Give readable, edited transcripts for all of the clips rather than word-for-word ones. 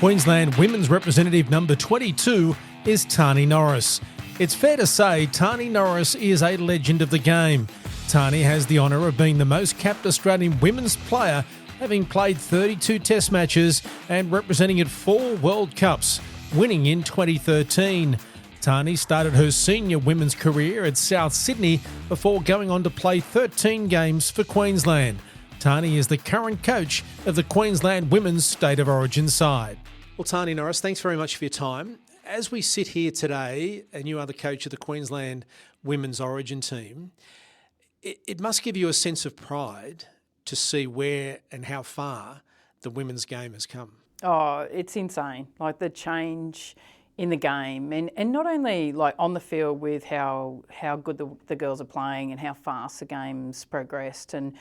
Queensland women's representative number 22 is Tahnee Norris. It's fair to say Tahnee Norris is a legend of the game. Tahnee has the honour of being the most capped Australian women's player, having played 32 test matches and representing at 4 World Cups, winning in 2013. Tahnee started her senior women's career at South Sydney before going on to play 13 games for Queensland. Tahnee is the current coach of the Queensland women's State of Origin side. Well, Tahnee Norris, thanks very much for your time. As we sit here today, and you are the coach of the Queensland women's Origin team, it must give you a sense of pride to see where and how far the women's game has come. Oh, it's insane. Like the change in the game, and not only like on the field with how good the girls are playing and how fast the game's progressed and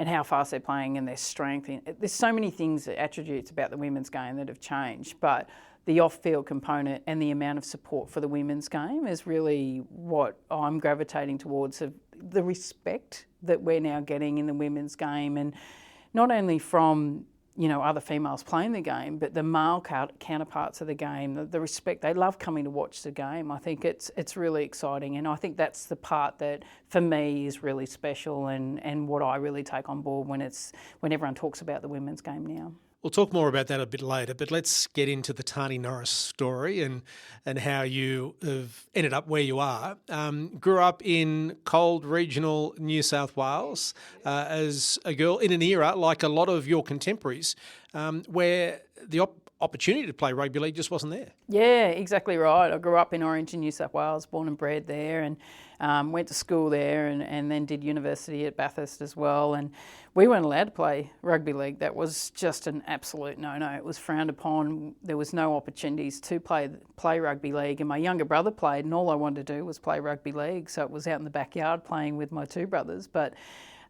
how fast they're playing and their strength. There's so many things, attributes about the women's game that have changed, but the off-field component and the amount of support for the women's game is really what I'm gravitating towards, of the respect that we're now getting in the women's game, and not only from other females playing the game, but the male counterparts of the game, the respect. They love coming to watch the game. I think it's really exciting, and I think that's the part that for me is really special and what I really take on board when everyone talks about the women's game now. We'll talk more about that a bit later, but let's get into the Tahnee Norris story and how you have ended up where you are. Grew up in cold regional New South Wales as a girl in an era, like a lot of your contemporaries, where the opportunity to play rugby league just wasn't there. Yeah, exactly right. I grew up in Orange in New South Wales, born and bred there, and went to school there and then did university at Bathurst as well. And we weren't allowed to play rugby league. That was just an absolute no-no. It was frowned upon. There was no opportunities to play rugby league. And my younger brother played, and all I wanted to do was play rugby league. So it was out in the backyard playing with my two brothers. But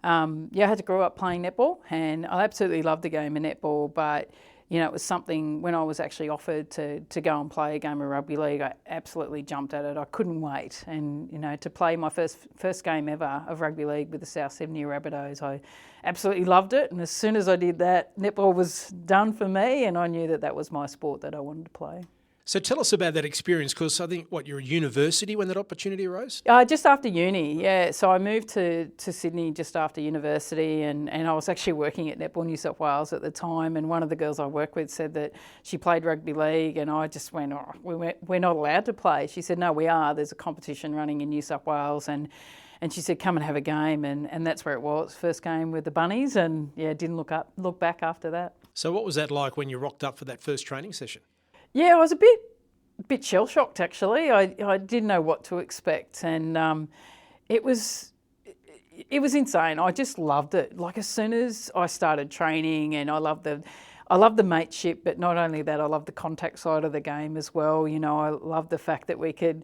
I had to grow up playing netball, and I absolutely loved the game of netball. But it was something, when I was actually offered to go and play a game of rugby league, I absolutely jumped at it. I couldn't wait. And, to play my first game ever of rugby league with the South Sydney Rabbitohs, I absolutely loved it. And as soon as I did that, netball was done for me, and I knew that was my sport that I wanted to play. So tell us about that experience, because I think, you're at university when that opportunity arose? Just after uni, yeah. So I moved to Sydney just after university, and I was actually working at Netball New South Wales at the time, and one of the girls I worked with said that she played rugby league, and I just went, we're not allowed to play. She said, no, we are. There's a competition running in New South Wales, and she said, come and have a game, and that's where it was. First game with the Bunnies, and didn't look back after that. So what was that like when you rocked up for that first training session? Yeah, I was a bit shell-shocked, actually. I didn't know what to expect, and it was insane. I just loved it. Like, as soon as I started training, and I love the mateship, but not only that, I love the contact side of the game as well. I love the fact that we could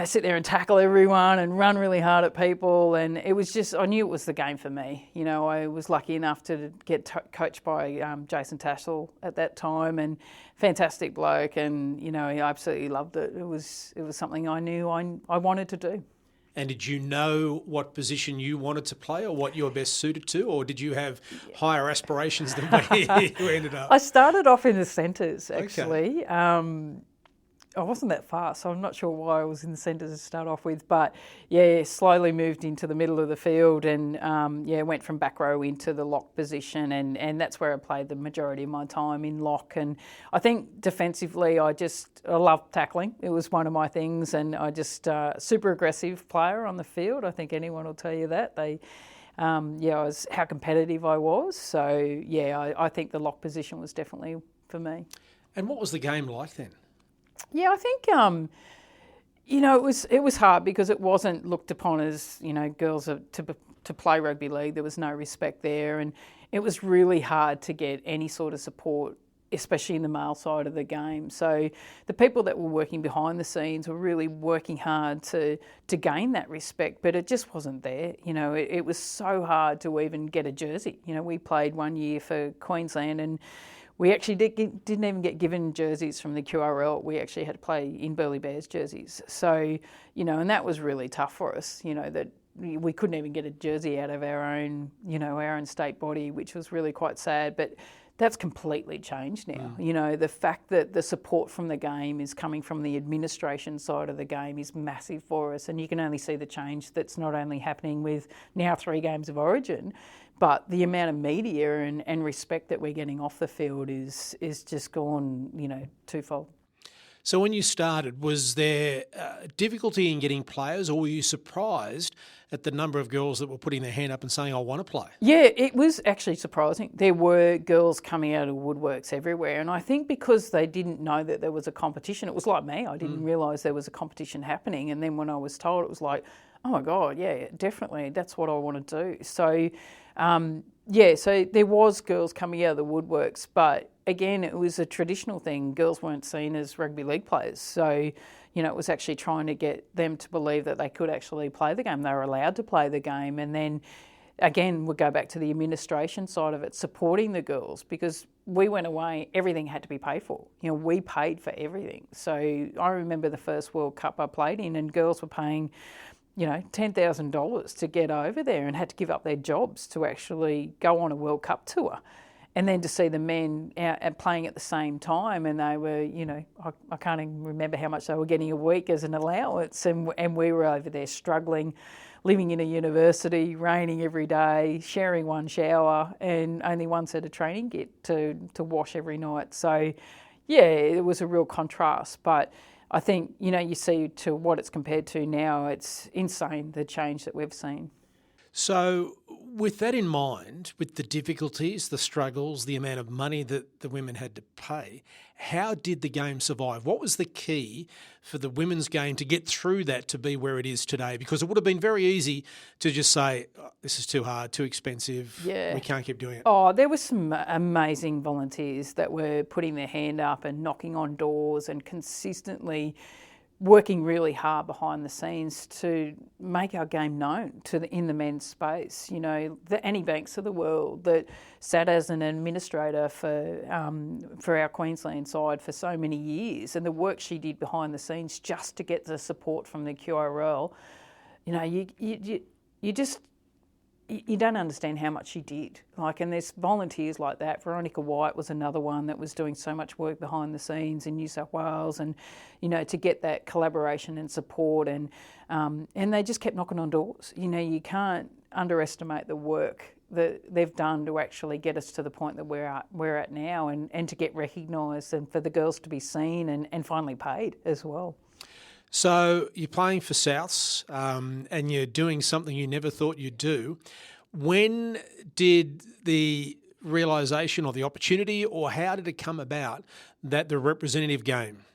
sit there and tackle everyone and run really hard at people. And it was just, I knew it was the game for me. I was lucky enough to get coached by Jason Tassel at that time, and fantastic bloke. And, I absolutely loved it. It was something I knew I wanted to do. And did you know what position you wanted to play or what you were best suited to, or did you have higher aspirations than where you ended up? I started off in the centres, actually. Okay. I wasn't that fast, so I'm not sure why I was in the centre to start off with. But, slowly moved into the middle of the field and, went from back row into the lock position. And that's where I played the majority of my time, in lock. And I think defensively, I love tackling. It was one of my things. And I just, super aggressive player on the field. I think anyone will tell you that. Was how competitive I was. So, I think the lock position was definitely for me. And what was the game like then? Yeah, I think it was hard because it wasn't looked upon as girls to play rugby league. There was no respect there, and it was really hard to get any sort of support, especially in the male side of the game. So the people that were working behind the scenes were really working hard to gain that respect, but it just wasn't there. It was so hard to even get a jersey. We played one year for Queensland, and we actually didn't even get given jerseys from the QRL. We actually had to play in Burleigh Bears jerseys. So, and that was really tough for us, that we couldn't even get a jersey out of our own state body, which was really quite sad. But that's completely changed now. The fact that the support from the game is coming from the administration side of the game is massive for us, and you can only see the change that's not only happening with now 3 games of Origin, but the amount of media and respect that we're getting off the field is just gone, twofold. So when you started, was there difficulty in getting players, or were you surprised at the number of girls that were putting their hand up and saying, I want to play? Yeah, it was actually surprising. There were girls coming out of woodworks everywhere, and I think because they didn't know that there was a competition, it was like me, I didn't realise there was a competition happening, and then when I was told, it was like, oh my God, yeah, definitely, that's what I want to do. So, so there was girls coming out of the woodworks, but again, it was a traditional thing. Girls weren't seen as rugby league players. So, it was actually trying to get them to believe that they could actually play the game. They were allowed to play the game. And then, again, we'll go back to the administration side of it, supporting the girls, because we went away, everything had to be paid for. We paid for everything. So I remember the first World Cup I played in, and girls were paying $10,000 to get over there and had to give up their jobs to actually go on a World Cup tour. And then to see the men out playing at the same time, and they were, I can't even remember how much they were getting a week as an allowance, and we were over there struggling, living in a university, raining every day, sharing one shower, and only one set of training kit to wash every night. So, yeah, it was a real contrast, but I think, you see to what it's compared to now, it's insane, the change that we've seen. So with that in mind, with the difficulties, the struggles, the amount of money that the women had to pay, how did the game survive? What was the key for the women's game to get through that to be where it is today? Because it would have been very easy to just say, oh, this is too hard, too expensive, we can't keep doing it. Oh, there were some amazing volunteers that were putting their hand up and knocking on doors and consistently working really hard behind the scenes to make our game known in the men's space. The Annie Banks of the world that sat as an administrator for our Queensland side for so many years, and the work she did behind the scenes just to get the support from the QRL. You don't understand how much she did. And there's volunteers like that. Veronica White was another one that was doing so much work behind the scenes in New South Wales, and to get that collaboration and support, and they just kept knocking on doors. You can't underestimate the work that they've done to actually get us to the point that we're at now, and to get recognised, and for the girls to be seen and finally paid as well. So you're playing for Souths, and you're doing something you never thought you'd do. When did the realisation or the opportunity, or how did it come about that the representative game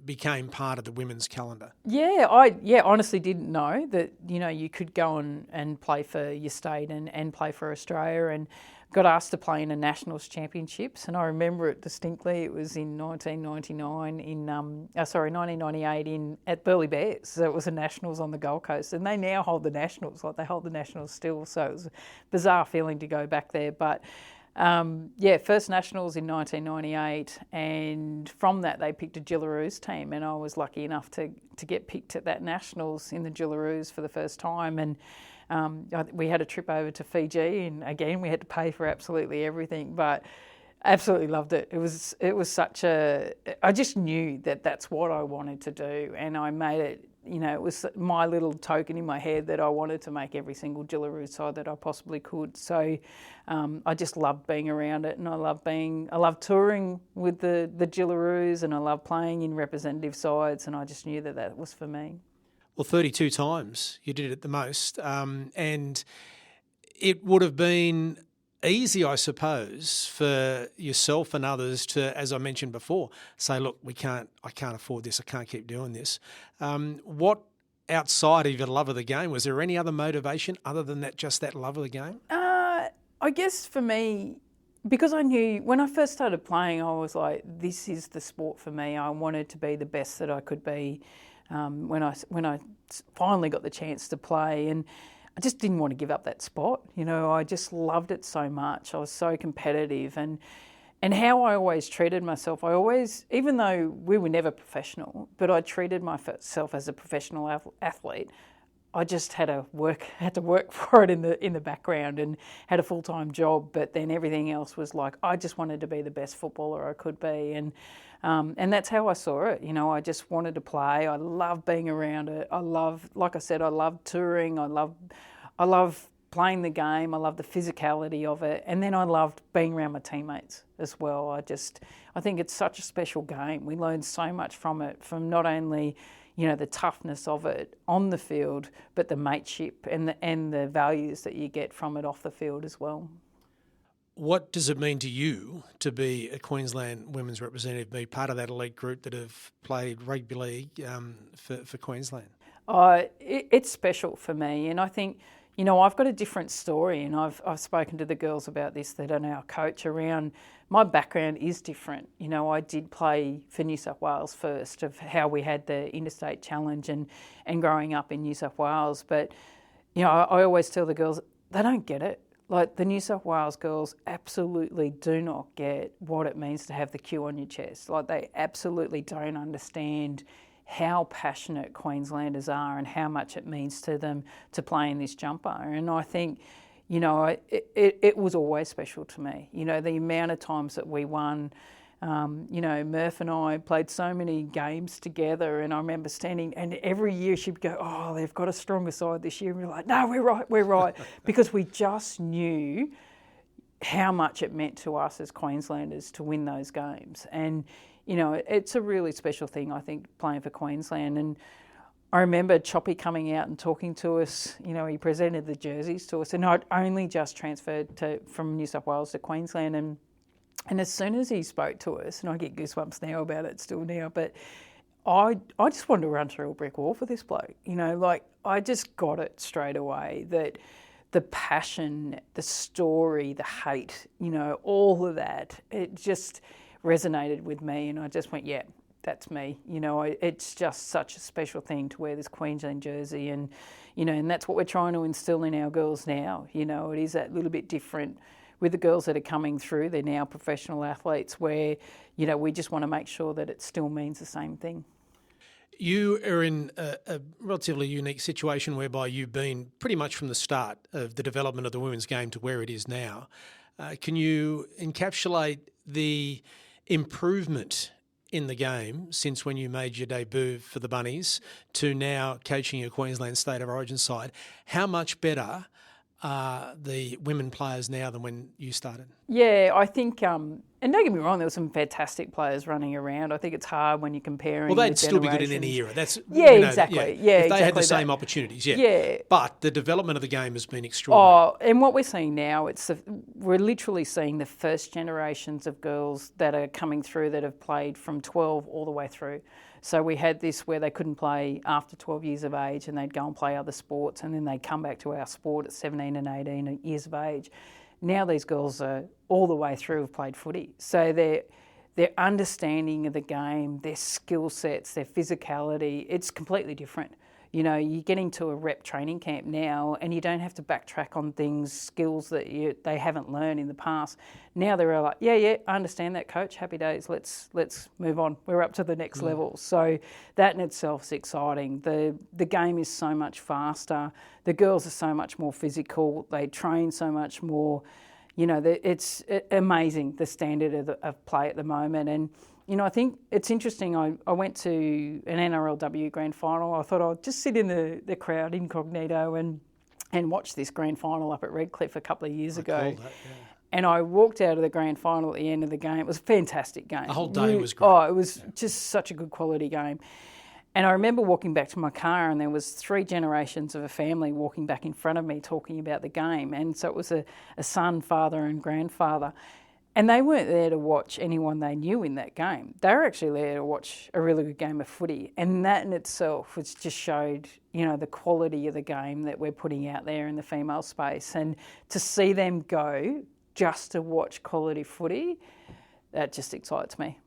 became part of the women's calendar? Yeah, I honestly didn't know that, you could go and play for your state and play for Australia, and got asked to play in a Nationals Championships, and I remember it distinctly. It was in 1998 at Burleigh Bears. So it was a Nationals on the Gold Coast, and they now hold the Nationals, they hold the Nationals still. So it was a bizarre feeling to go back there. But first Nationals in 1998, and from that they picked a Jillaroos team, and I was lucky enough to get picked at that Nationals in the Jillaroos for the first time. And we had a trip over to Fiji, and again we had to pay for absolutely everything, but absolutely loved it. It was such I just knew that that's what I wanted to do, and I made it. It was my little token in my head that I wanted to make every single Jillaroo side that I possibly could. So I just loved being around it, and I love touring with the Jillaroos, and I love playing in representative sides, and I just knew that was for me. Well, 32 times you did it the most, and it would have been easy, I suppose, for yourself and others to, as I mentioned before, say, look, I can't afford this, I can't keep doing this. What, outside of your love of the game, was there any other motivation other than just that love of the game? I guess for me, because I knew when I first started playing, I was like, this is the sport for me. I wanted to be the best that I could be. When I finally got the chance to play, and I just didn't want to give up that spot. I just loved it so much. I was so competitive, and how I always treated myself. Even though we were never professional, but I treated myself as a professional athlete. I just had to work for it in the background and had a full-time job. But then everything else was like, I just wanted to be the best footballer I could be, and that's how I saw it. You know, I just wanted to play. I love being around it. Like I said, I love touring. I love playing the game. I love the physicality of it, and then I loved being around my teammates as well. I think it's such a special game. We learn so much from it, from not only, you know, the toughness of it on the field, but the mateship and the values that you get from it off the field as well. What does it mean to you to be a Queensland women's representative, be part of that elite group that have played rugby league for Queensland? It's special for me, and I think, you know, I've got a different story, and I've spoken to the girls about this that are now coach around. My background is different. You know, I did play for New South Wales first, of how we had the interstate challenge and growing up in New South Wales. But, you know, I always tell the girls, they don't get it. Like, the New South Wales girls absolutely do not get what it means to have the Q on your chest. Like, they absolutely don't understand how passionate Queenslanders are and how much it means to them to play in this jumper. And I think, you know, it was always special to me. You know, the amount of times that we won, you know, Murph and I played so many games together, and I remember standing, and every year she'd go, oh, they've got a stronger side this year. And we're like, no, we're right. Because we just knew how much it meant to us as Queenslanders to win those games. And, you know, it's a really special thing, I think, playing for Queensland. And I remember Choppy coming out and talking to us. You know, he presented the jerseys to us, and I'd only just transferred from New South Wales to Queensland. And as soon as he spoke to us, and I get goosebumps now about it still now, but I just wanted to run through a brick wall for this bloke. You know, like, I just got it straight away that the passion, the story, the hate, you know, all of that, it just resonated with me, and I just went, yeah, that's me. You know, it's just such a special thing to wear this Queensland jersey, and, you know, and that's what we're trying to instill in our girls now. You know, it is that little bit different with the girls that are coming through. They're now professional athletes, where, you know, we just want to make sure that it still means the same thing. You are in a relatively unique situation whereby you've been pretty much from the start of the development of the women's game to where it is now. Can you encapsulate the improvement in the game since when you made your debut for the Bunnies to now coaching a Queensland State of Origin side? How much better are the women players now than when you started? Yeah, I think, and don't get me wrong, there were some fantastic players running around. I think it's hard when you're comparing. Well, they'd still be good in any era. That's exactly. If they had the same opportunities, But the development of the game has been extraordinary. Oh, and what we're seeing now, we're literally seeing the first generations of girls that are coming through that have played from 12 all the way through. So we had this where they couldn't play after 12 years of age, and they'd go and play other sports, and then they'd come back to our sport at 17 and 18 years of age. Now these girls are all the way through have played footy. So their understanding of the game, their skill sets, their physicality, it's completely different. You know, you get into a rep training camp now, and you don't have to backtrack on things, skills that they haven't learned in the past. Now they're like, yeah, I understand that, coach. Happy days. Let's move on. We're up to the next level. So that in itself is exciting. The game is so much faster. The girls are so much more physical. They train so much more. You know, it's amazing, the standard of play at the moment. And you know, I think it's interesting. I went to an NRLW grand final. I thought I'd just sit in the crowd incognito and watch this grand final up at Redcliffe a couple of years ago. And I walked out of the grand final at the end of the game. It was a fantastic game. The whole day was great. Oh, it was just such a good quality game. And I remember walking back to my car, and there was 3 generations of a family walking back in front of me talking about the game. And so it was a son, father and grandfather. And they weren't there to watch anyone they knew in that game. They were actually there to watch a really good game of footy. And that in itself was just showed, you know, the quality of the game that we're putting out there in the female space. And to see them go just to watch quality footy, that just excites me.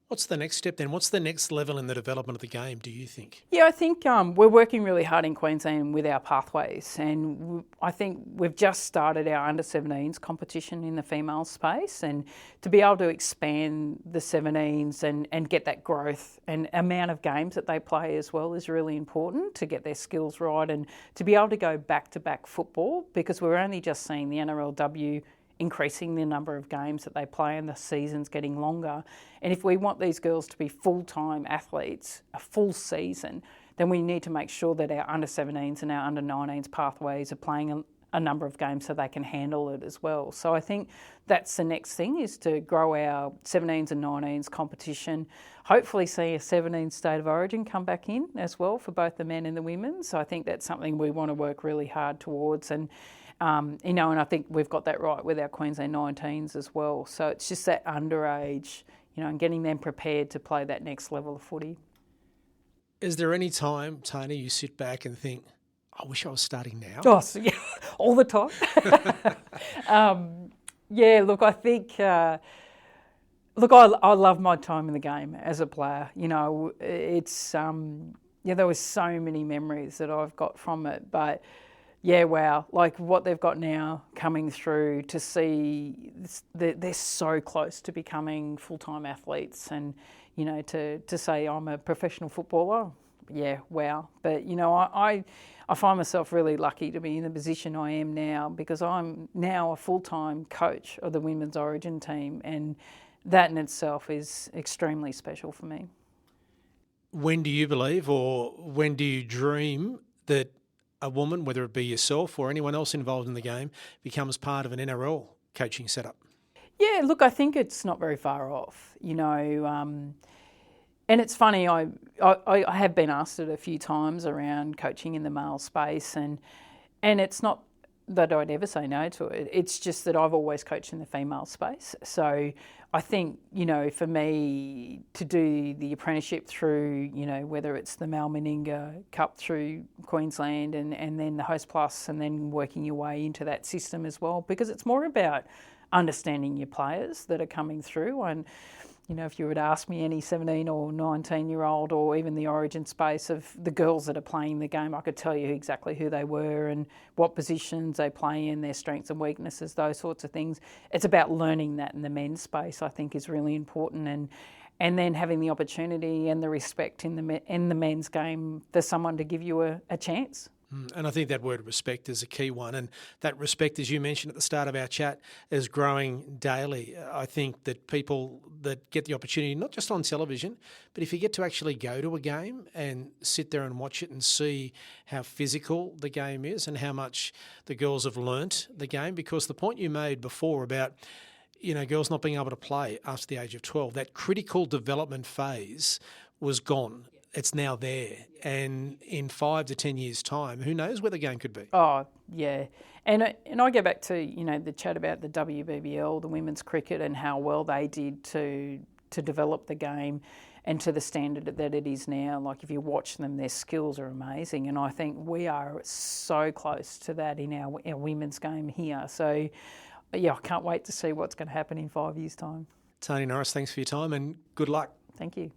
What's the next step then? What's the next level in the development of the game, do you think? Yeah, I think we're working really hard in Queensland with our pathways, and I think we've just started our under-17s competition in the female space, and to be able to expand the 17s and get that growth and amount of games that they play as well is really important to get their skills right and to be able to go back-to-back football, because we're only just seeing the NRLW increasing the number of games that they play and the season's getting longer. And if we want these girls to be full-time athletes, a full season, then we need to make sure that our under-17s and our under-19s pathways are playing a number of games so they can handle it as well. So I think that's the next thing, is to grow our 17s and 19s competition, hopefully see a 17 State of Origin come back in as well for both the men and the women. So I think that's something we want to work really hard towards. And and I think we've got that right with our Queensland 19s as well. So it's just that underage, and getting them prepared to play that next level of footy. Is there any time, Tahnee, you sit back and think, I wish I was starting now? Oh, so, yeah, all the time. Look, I think, I love my time in the game as a player. It's, there was so many memories that I've got from it, but yeah, wow, like what they've got now coming through, to see they're so close to becoming full-time athletes, and, to say I'm a professional footballer, yeah, wow. But, I find myself really lucky to be in the position I am now, because I'm now a full-time coach of the Women's Origin team, and that in itself is extremely special for me. When do you believe, or when do you dream that a woman, whether it be yourself or anyone else involved in the game, becomes part of an NRL coaching setup? Yeah, look, I think it's not very far off, and it's funny, I have been asked it a few times around coaching in the male space, and it's not that I'd ever say no to it. It's just that I've always coached in the female space. So I think, for me to do the apprenticeship through, whether it's the Mal Meninga Cup through Queensland and then the Host Plus, and then working your way into that system as well, because it's more about understanding your players that are coming through. And, if you were to ask me any 17 or 19-year-old, or even the Origin space of the girls that are playing the game, I could tell you exactly who they were and what positions they play in, their strengths and weaknesses, those sorts of things. It's about learning that in the men's space, I think, is really important, and then having the opportunity and the respect in the men's game for someone to give you a chance. And I think that word respect is a key one. And that respect, as you mentioned at the start of our chat, is growing daily. I think that people that get the opportunity, not just on television, but if you get to actually go to a game and sit there and watch it and see how physical the game is and how much the girls have learnt the game, because the point you made before about girls not being able to play after the age of 12, that critical development phase was gone. It's now there. And in 5 to 10 years' time, who knows where the game could be? Oh, yeah. And I go back to, the chat about the WBBL, the women's cricket, and how well they did to develop the game and to the standard that it is now. Like, if you watch them, their skills are amazing. And I think we are so close to that in our women's game here. So, yeah, I can't wait to see what's going to happen in 5 years' time. Tahnee Norris, thanks for your time and good luck. Thank you.